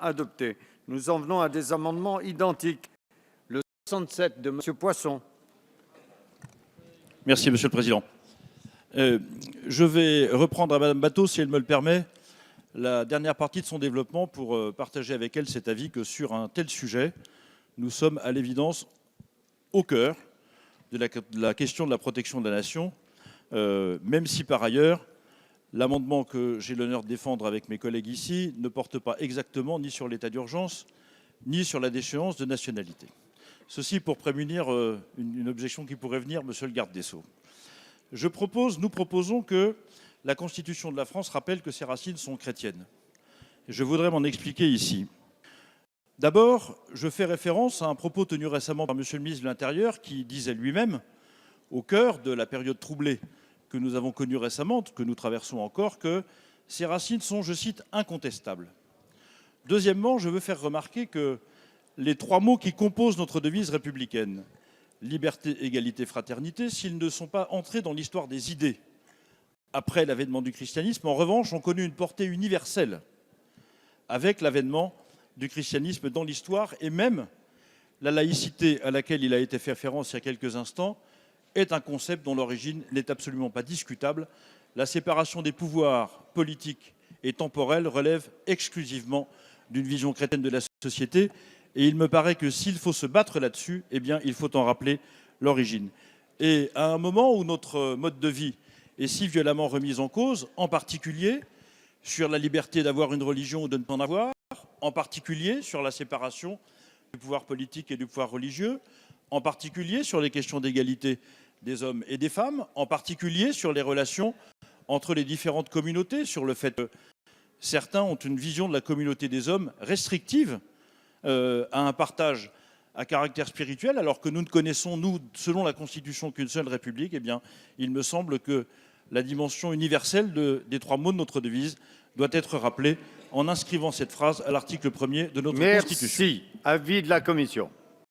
Adopté. Nous en venons à des amendements identiques. Le 67 de Monsieur Poisson. Merci, Monsieur le Président. Je vais reprendre à Madame Bateau, si elle me le permet, la dernière partie de son développement pour partager avec elle cet avis que sur un tel sujet, nous sommes à l'évidence au cœur de la question de la protection de la nation, même si par ailleurs, l'amendement que j'ai l'honneur de défendre avec mes collègues ici ne porte pas exactement ni sur l'état d'urgence, ni sur la déchéance de nationalité. Ceci pour prémunir une objection qui pourrait venir, Monsieur le garde des Sceaux. Nous proposons que la Constitution de la France rappelle que ses racines sont chrétiennes. Je voudrais m'en expliquer ici. D'abord, je fais référence à un propos tenu récemment par Monsieur le ministre de l'Intérieur qui disait lui-même, au cœur de la période troublée que nous avons connue récemment, que nous traversons encore, que ses racines sont, je cite, incontestables. Deuxièmement, je veux faire remarquer que les trois mots qui composent notre devise républicaine, liberté, égalité, fraternité, s'ils ne sont pas entrés dans l'histoire des idées après l'avènement du christianisme, en revanche, ont connu une portée universelle avec l'avènement du christianisme dans l'histoire, et même la laïcité à laquelle il a été fait référence il y a quelques instants est un concept dont l'origine n'est absolument pas discutable. La séparation des pouvoirs politiques et temporels relève exclusivement d'une vision chrétienne de la société, et il me paraît que s'il faut se battre là-dessus, eh bien, il faut en rappeler l'origine. Et à un moment où notre mode de vie est si violemment remis en cause, en particulier sur la liberté d'avoir une religion ou de ne pas en avoir, en particulier sur la séparation du pouvoir politique et du pouvoir religieux, en particulier sur les questions d'égalité des hommes et des femmes, en particulier sur les relations entre les différentes communautés, sur le fait que certains ont une vision de la communauté des hommes restrictive à un partage à caractère spirituel, alors que nous ne connaissons, nous, selon la Constitution, qu'une seule République. Eh bien, il me semble que la dimension universelle des trois mots de notre devise doit être rappelée en inscrivant cette phrase à l'article 1er de notre Constitution. Merci. Avis de la Commission.